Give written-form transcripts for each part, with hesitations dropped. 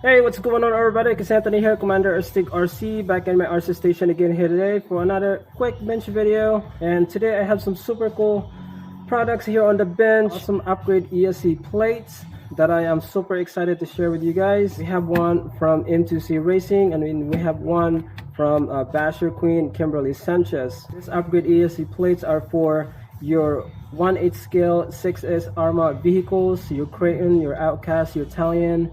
Hey, what's going on everybody? It's Anthony here, Commander Stick RC, back in my RC station again here today for another quick bench video. And today I have some super cool products here on the bench, some upgrade ESC plates that I am super excited to share with you guys. We have one from M2C Racing, and we have one from Basherqueen Kimberly Sanchez. These upgrade ESC plates are for your 1/8 scale 6S Arrma vehicles, your Creighton, your Outcast, your Italian,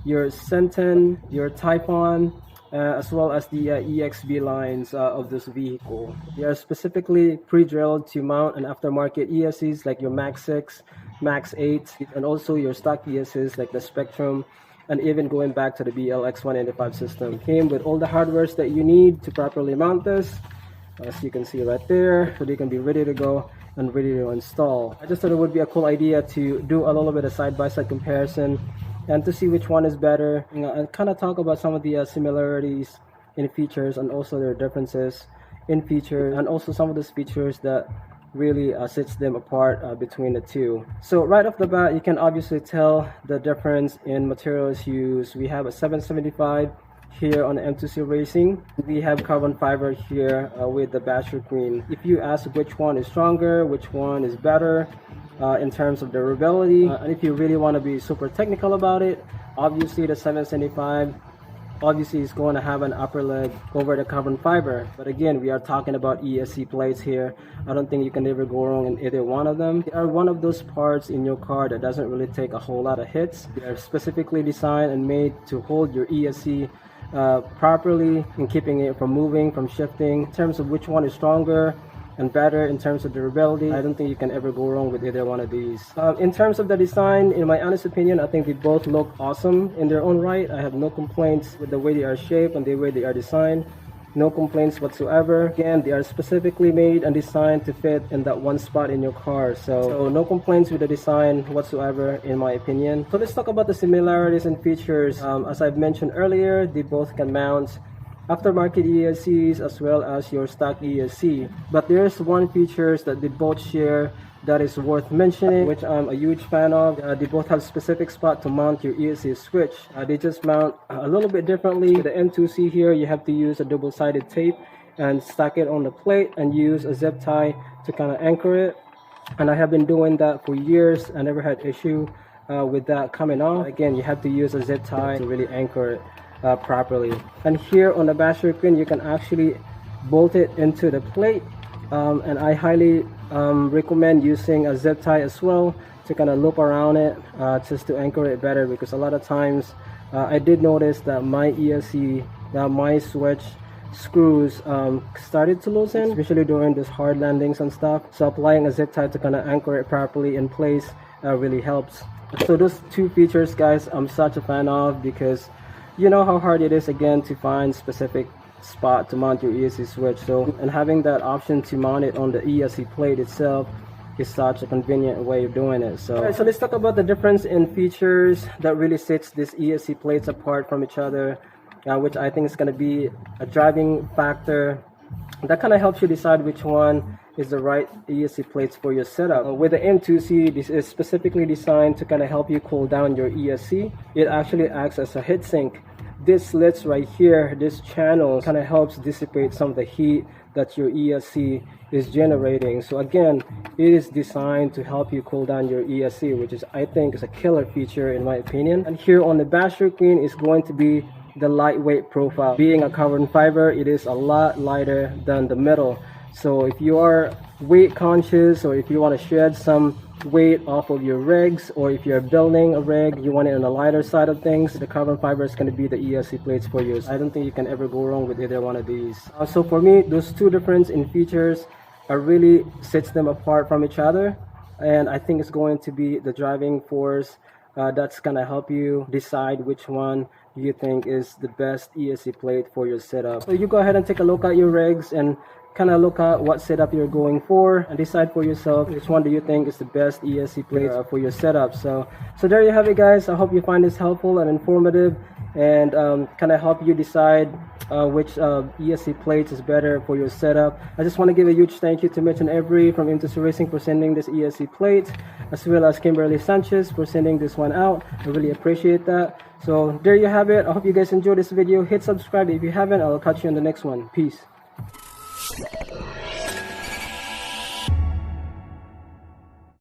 your Centon, your Typhon, as well as the EXB lines of this vehicle. They are specifically pre-drilled to mount an aftermarket ESCs like your Max 6, Max 8, and also your stock ESCs like the Spectrum, and even going back to the BLX 185 system. Came with all the hardwares that you need to properly mount this, as you can see right there, so they can be ready to go and ready to install. I just thought it would be a cool idea to do a little bit of side-by-side comparison and to see which one is better, and kind of talk about some of the similarities in features and also their differences in features, and also some of those features that really sets them apart between the two. So right off the bat, you can obviously tell the difference in materials used. We have a 775 here on the M2C Racing. We have carbon fiber here with the Basherqueen. If you ask which one is stronger, which one is better in terms of durability, and if you really want to be super technical about it, obviously the 775 obviously is going to have an upper leg over the carbon fiber. But again, we are talking about ESC plates here. I don't think you can ever go wrong in either one of them. They are one of those parts in your car that doesn't really take a whole lot of hits. They are specifically designed and made to hold your ESC properly and keeping it from moving, from shifting. In terms of which one is stronger and better in terms of durability, I don't think you can ever go wrong with either one of these. In terms of the design, in my honest opinion, I think they both look awesome in their own right. I have no complaints with the way they are shaped and the way they are designed. No complaints whatsoever. Again, they are specifically made and designed to fit in that one spot in your car. So no complaints with the design whatsoever, in my opinion. So let's talk about the similarities and features. As I've mentioned earlier, they both can mount aftermarket ESCs as well as your stock ESC. But there's one features that they both share that is worth mentioning, which I'm a huge fan of. They both have specific spot to mount your ESC switch. They just mount a little bit differently. The M2C here, you have to use a double-sided tape and stack it on the plate and use a zip tie to kind of anchor it. And I have been doing that for years. I never had issue with that coming off. Again, you have to use a zip tie to really anchor it properly. And here on the Basherqueen, you can actually bolt it into the plate, and I highly recommend using a zip tie as well to kind of loop around it just to anchor it better, because a lot of times I did notice that my ESC, my switch screws started to loosen, especially during these hard landings and stuff. So applying a zip tie to kind of anchor it properly in place really helps. So those two features, guys, I'm such a fan of, because you know how hard it is again to find specific spot to mount your ESC switch. So, and having that option to mount it on the ESC plate itself is such a convenient way of doing it. So, alright, so let's talk about the difference in features that really sets these ESC plates apart from each other, which I think is going to be a driving factor that kind of helps you decide which one is the right ESC plates for your setup. With the M2C, this is specifically designed to kind of help you cool down your ESC. It actually acts as a heat sink. This slits right here, this channel kind of helps dissipate some of the heat that your ESC is generating. So again, it is designed to help you cool down your ESC, which is, I think, is a killer feature in my opinion. And here on the Basherqueen is going to be the lightweight profile. Being a carbon fiber, it is a lot lighter than the metal. So if you are weight conscious, or if you want to shed some weight off of your rigs, or if you're building a rig, you want it on the lighter side of things, the carbon fiber is going to be the ESC plates for you. I don't think you can ever go wrong with either one of these. So for me, those two difference in features really sets them apart from each other, and I think it's going to be the driving force that's going to help you decide which one you think is the best ESC plate for your setup. So you go ahead and take a look at your rigs and kind of look at what setup you're going for and decide for yourself which one do you think is the best ESC plate for your setup. So there you have it, guys. I hope you find this helpful and informative, and kind of help you decide which ESC plates is better for your setup. I just want to give a huge thank you to Mitch and Every from M2C Racing for sending this ESC plate, as well as Kimberly Sanchez for sending this one out. I really appreciate that. So there you have it. I hope you guys enjoyed this video. Hit subscribe if you haven't. I'll catch you on the next one. Peace.